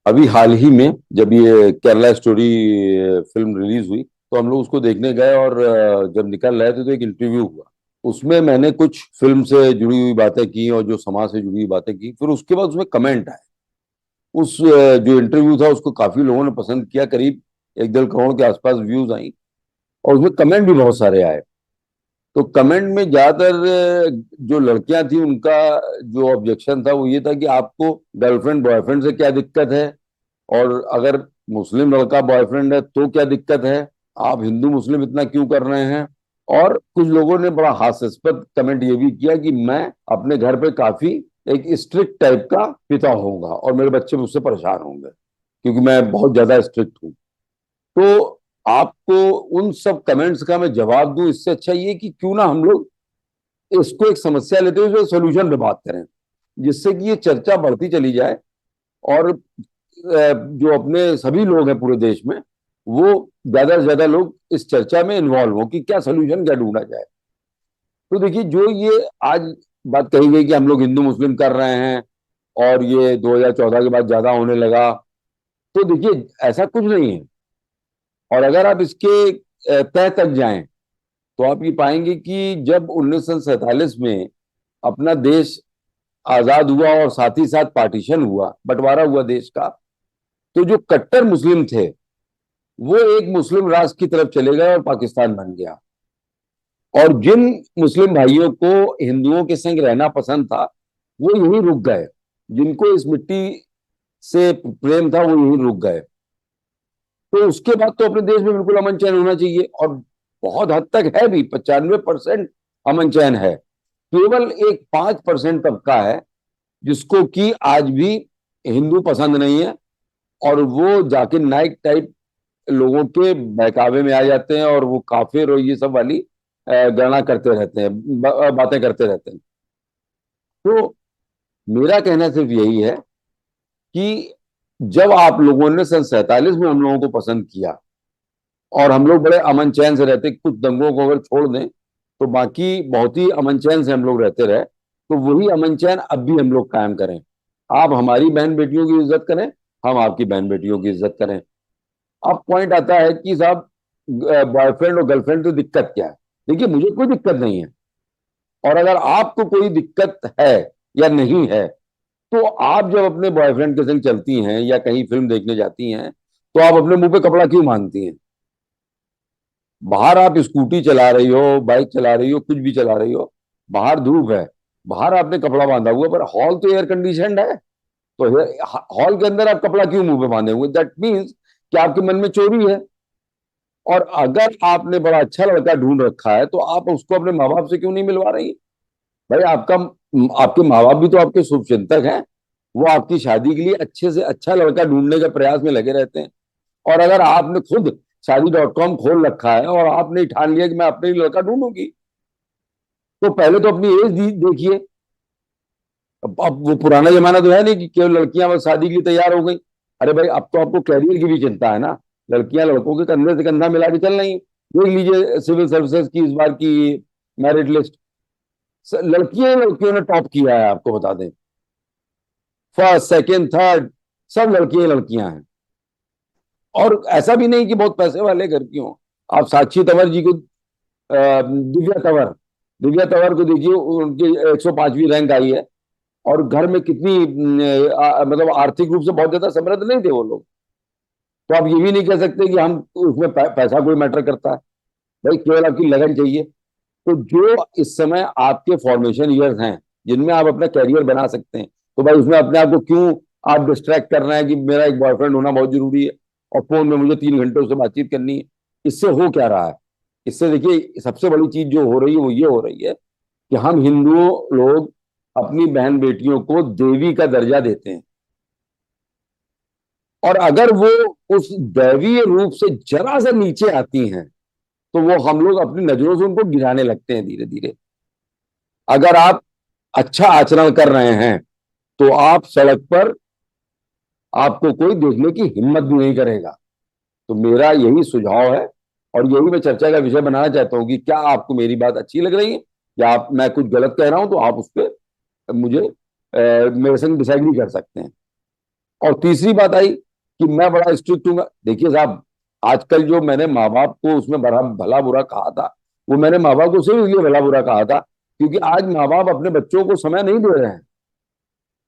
अभी हाल ही में जब ये केरला स्टोरी फिल्म रिलीज हुई तो हम लोग उसको देखने गए और जब निकल रहे थे तो एक इंटरव्यू हुआ। उसमें मैंने कुछ फिल्म से जुड़ी हुई बातें की और जो समाज से जुड़ी हुई बातें की। फिर उसके बाद उसमें कमेंट आए। उस जो इंटरव्यू था उसको काफी लोगों ने पसंद किया। करीब 1.5 करोड़ के आसपास व्यूज आई और उसमें कमेंट भी बहुत सारे आए। तो कमेंट में ज्यादातर जो लड़कियां थी उनका जो ऑब्जेक्शन था वो ये था कि आपको गर्लफ्रेंड बॉयफ्रेंड से क्या दिक्कत है, और अगर मुस्लिम लड़का बॉयफ्रेंड है तो क्या दिक्कत है, आप हिंदू मुस्लिम इतना क्यों कर रहे हैं। और कुछ लोगों ने बड़ा हास्यास्पद कमेंट ये भी किया कि मैं अपने घर पे काफी एक स्ट्रिक्ट टाइप का पिता होऊंगा और मेरे बच्चे मुझसे परेशान होंगे क्योंकि मैं बहुत ज्यादा स्ट्रिक्ट हूँ। तो आपको उन सब कमेंट्स का मैं जवाब दूं, इससे अच्छा ये कि क्यों ना हम लोग इसको एक समस्या लेते हुए सोल्यूशन पे बात करें, जिससे कि ये चर्चा बढ़ती चली जाए और जो अपने सभी लोग हैं पूरे देश में वो ज्यादा से ज्यादा लोग इस चर्चा में इन्वॉल्व हो कि क्या सोल्यूशन क्या ढूंढा जाए। तो देखिए, जो ये आज बात कही गई कि हम लोग हिंदू मुस्लिम कर रहे हैं और ये 2014 के बाद ज्यादा होने लगा, तो देखिए ऐसा कुछ नहीं है। और अगर आप इसके तह तक जाएं तो आप ये पाएंगे कि जब 1947 में अपना देश आजाद हुआ और साथ ही साथ पार्टीशन हुआ, बंटवारा हुआ देश का, तो जो कट्टर मुस्लिम थे वो एक मुस्लिम राष्ट्र की तरफ चले गए और पाकिस्तान बन गया। और जिन मुस्लिम भाइयों को हिंदुओं के संग रहना पसंद था वो यहीं रुक गए, जिनको इस मिट्टी से प्रेम था वो यहीं रुक गए। तो उसके बाद तो अपने देश में बिल्कुल अमन चैन होना चाहिए, और बहुत हद तक है भी। 95% अमन चैन है। केवल एक 5% तबका है जिसको कि आज भी हिंदू पसंद नहीं है, और वो जाकिर नाइक टाइप लोगों के बहकावे में आ जाते हैं और वो काफिर और ये सब वाली गणना करते रहते हैं, बातें करते रहते हैं। तो मेरा कहना सिर्फ यही है कि जब आप लोगों ने सन 47 में हम लोगों को पसंद किया और हम लोग बड़े अमन चैन से रहते, कुछ दंगों को अगर छोड़ दें तो बाकी बहुत ही अमन चैन से हम लोग रहते रहे, तो वही अमन चैन अब भी हम लोग कायम करें। आप हमारी बहन बेटियों की इज्जत करें, हम आपकी बहन बेटियों की इज्जत करें। अब पॉइंट आता है कि साहब बॉयफ्रेंड और गर्लफ्रेंड तो दिक्कत क्या है। देखिए, मुझे कोई दिक्कत नहीं है, और अगर आपको कोई दिक्कत है या नहीं है तो आप जब अपने बॉयफ्रेंड के संग चलती हैं या कहीं फिल्म देखने जाती हैं तो आप अपने मुंह पे कपड़ा क्यों बांधती हैं। बाहर आप स्कूटी चला रही हो, बाइक चला रही हो, कुछ भी चला रही हो, बाहर धूप है, बाहर आपने कपड़ा बांधा हुआ, पर हॉल तो एयर कंडीशनड है। तो हॉल के अंदर आप कपड़ा क्यों मुंह पे बांधे हुए, दैट मीन्स कि आपके मन में चोरी है। और अगर आपने बड़ा अच्छा लड़का ढूंढ रखा है तो आप उसको अपने माँ बाप से क्यों नहीं मिलवा रही। भाई, आपके माँ बाप भी तो आपके शुभचिंतक हैं। वो आपकी शादी के लिए अच्छे से अच्छा लड़का ढूंढने के प्रयास में लगे रहते हैं। और अगर आपने खुद शादी.com खोल रखा है और आपने ठान लिया कि मैं अपने ही लड़का ढूंढूंगी, तो पहले तो अपनी एज देखिए। अब वो पुराना जमाना तो है नहीं कि केवल लड़कियां बस शादी के लिए तैयार हो गई। अरे भाई, अब तो आपको कैरियर की भी चिंता है ना। लड़कियां लड़कों के कंधे से कंधा मिला के चल रही हैं। देख लीजिए सिविल सर्विसेज की इस बार की मेरिट लिस्ट, लड़कियां ही लड़कियों ने टॉप किया है, आपको बता दें। फर्स्ट सेकंड थर्ड सब लड़कियां ही लड़कियां हैं। और ऐसा भी नहीं कि बहुत पैसे वाले घर की हों। आप साक्षी तंवर जी को, दिव्या तंवर, दिव्या तंवर को देखिए, उनकी 105वीं रैंक आई है। और घर में कितनी मतलब आर्थिक रूप से बहुत ज्यादा समृद्ध नहीं थे वो लोग। तो आप ये भी नहीं कह सकते कि हम उसमें पैसा कोई मैटर करता है। भाई, केवल आपकी लगन चाहिए। तो जो इस समय आपके फॉर्मेशन ईयर्स हैं जिनमें आप अपना कैरियर बना सकते हैं, तो भाई उसमें अपने आप को क्यों आप डिस्ट्रैक्ट कर रहे हैं कि मेरा एक बॉयफ्रेंड होना बहुत जरूरी है और फोन में मुझे 3 घंटे उससे बातचीत करनी है। इससे हो क्या रहा है। इससे देखिए, सबसे बड़ी चीज जो हो रही है वो ये हो रही है कि हम हिंदुओं लोग अपनी बहन बेटियों को देवी का दर्जा देते हैं, और अगर वो उस दैवीय रूप से जरा सा नीचे आती हैं तो वो हम लोग अपनी नजरों से उनको गिराने लगते हैं धीरे धीरे। अगर आप अच्छा आचरण कर रहे हैं तो आप सड़क पर आपको कोई देखने की हिम्मत भी नहीं करेगा। तो मेरा यही सुझाव है, और यही मैं चर्चा का विषय बनाना चाहता हूं कि क्या आपको मेरी बात अच्छी लग रही है, या आप मैं कुछ गलत कह रहा हूं तो आप उस पर मुझे मेरे संग डिसएग्री कर सकते हैं। और तीसरी बात आई कि मैं बड़ा स्ट्रिक्ट हूँ। देखिए साहब, आजकल जो मैंने माँ बाप को उसमें बड़ा भला बुरा कहा था, वो मैंने माँ बाप को सिर्फ इसलिए भला बुरा कहा था क्योंकि आज माँ बाप अपने बच्चों को समय नहीं दे रहे हैं।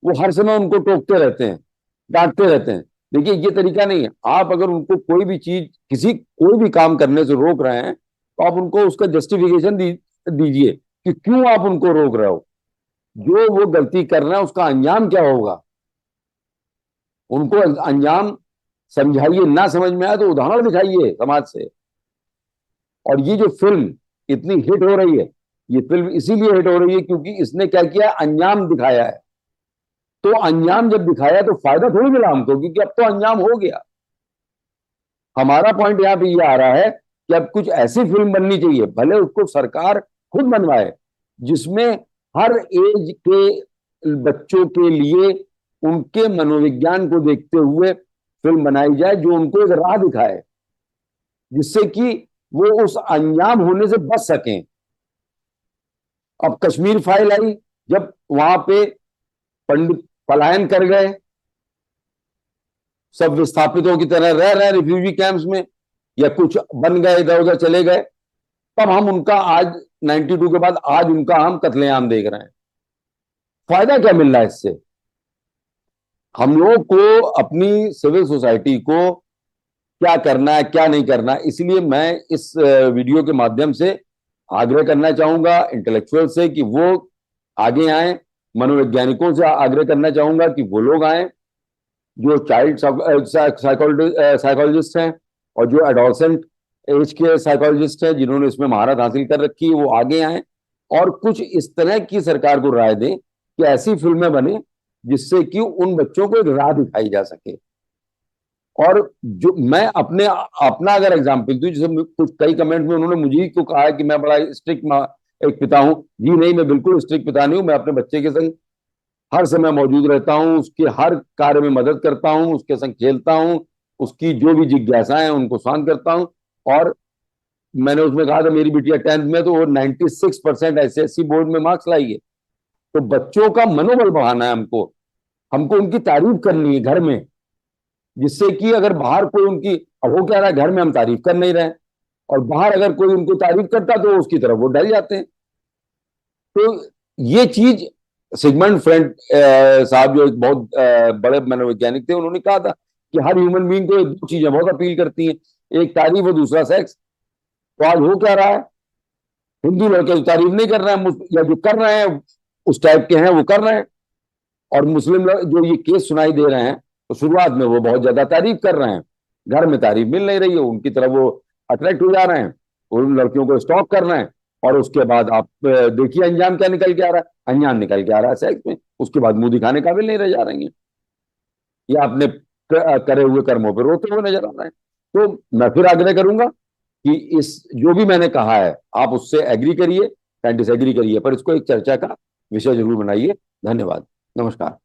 वो हर समय उनको टोकते रहते हैं, डांटते रहते हैं। देखिए ये तरीका नहीं है। आप अगर उनको कोई भी चीज, किसी कोई भी काम करने से रोक रहे हैं तो आप उनको उसका जस्टिफिकेशन दीजिए कि क्यों आप उनको रोक रहे हो। जो वो गलती कर रहे हैं उसका अंजाम क्या होगा, उनको अंजाम समझाइए। ना समझ में आए तो उदाहरण दिखाइए समाज से। और ये जो फिल्म इतनी हिट हो रही है, ये फिल्म इसीलिए हिट हो रही है क्योंकि इसने क्या किया, अंजाम दिखाया है। तो अंजाम जब दिखाया तो फायदा थोड़ी मिला हमको, क्योंकि अब तो अंजाम हो गया। हमारा पॉइंट यहाँ पे ये आ रहा है कि अब कुछ ऐसी फिल्म बननी चाहिए, भले उसको सरकार खुद बनवाए, जिसमें हर एज के बच्चों के लिए उनके मनोविज्ञान को देखते हुए फिल्म बनाई जाए, जो उनको एक राह दिखाए जिससे कि वो उस अंजाम होने से बच सकें। अब कश्मीर फाइल आई, जब वहां पे पंडित पलायन कर गए, सब विस्थापितों की तरह रह रहे रिफ्यूजी कैंप्स में, या कुछ बन गए इधर उधर चले गए, तब हम उनका आज 92 के बाद आज उनका हम कत्लेआम देख रहे हैं। फायदा क्या मिल रहा है इससे? हम लोगों को अपनी सिविल सोसाइटी को क्या करना है क्या नहीं करना है, इसलिए मैं इस वीडियो के माध्यम से आग्रह करना चाहूंगा इंटेलेक्चुअल से कि वो आगे आए। मनोवैज्ञानिकों से आग्रह करना चाहूंगा कि वो लोग आए जो चाइल्ड साइकोलॉजिस्ट हैं, और जो एडोलसेंट एज के साइकोलॉजिस्ट हैं जिन्होंने इसमें महारत हासिल कर रखी है, वो आगे आए और कुछ इस तरह की सरकार को राय दें कि ऐसी फिल्में बने जिससे कि उन बच्चों को एक राह दिखाई जा सके। और जो मैं अपने अपना अगर एग्जाम्पल दूं, जैसे कुछ कई कमेंट में उन्होंने मुझे ही क्यों कहा है कि मैं बड़ा स्ट्रिक्ट एक पिता हूं। जी नहीं, मैं बिल्कुल स्ट्रिक्ट पिता नहीं हूं। मैं अपने बच्चे के संग हर समय मौजूद रहता हूं, उसके हर कार्य में मदद करता हूं, उसके संग खेलता हूं, उसकी जो भी जिज्ञासाएं हैं उनको शांत करता हूं। और मैंने उसमें कहा था मेरी बिटिया 10th में तो वो 96% एसएससी बोर्ड में मार्क्स लाई है। तो बच्चों का मनोबल बढ़ाना है हमको, हमको उनकी तारीफ करनी है घर में, जिससे कि अगर बाहर कोई उनकी, अब हो क्या रहा है, घर में हम तारीफ कर नहीं रहे और बाहर अगर कोई उनको तारीफ करता तो उसकी तरफ वो डर जाते हैं। तो ये चीज सिगमंड फ्रेंड साहब जो एक बहुत बड़े मनोवैज्ञानिक थे, उन्होंने कहा था कि हर ह्यूमन बीइंग को दो चीजें बहुत अपील करती हैं, एक तारीफ और दूसरा सेक्स। तो आज हो क्या रहा है, हिंदू लड़के तो तारीफ नहीं कर रहे हैं, या जो कर रहे हैं उस टाइप के हैं वो कर रहे हैं, और मुस्लिम जो ये केस सुनाई दे रहे हैं तो शुरुआत में वो बहुत ज्यादा तारीफ कर रहे हैं, घर में तारीफ मिल नहीं रही है, उनकी तरफ वो अट्रैक्ट हो जा रहे हैं, उन लड़कियों को स्टॉक कर रहे हैं। और उसके बाद आप देखिए अंजाम क्या निकल के आ रहा है, अंजाम निकल के आ रहा है सेक्स में। उसके बाद मुंह दिखाने काबिल नहीं रह जा रही है, या अपने करे हुए कर्मों पर रोते हुए नजर आ रहे हैं। तो मैं फिर आग्रह करूंगा कि इस जो भी मैंने कहा है आप उससे एग्री करिए या डिसएग्री करिए, पर इसको एक चर्चा का विषय जरूर बनाइए। धन्यवाद, नमस्कार।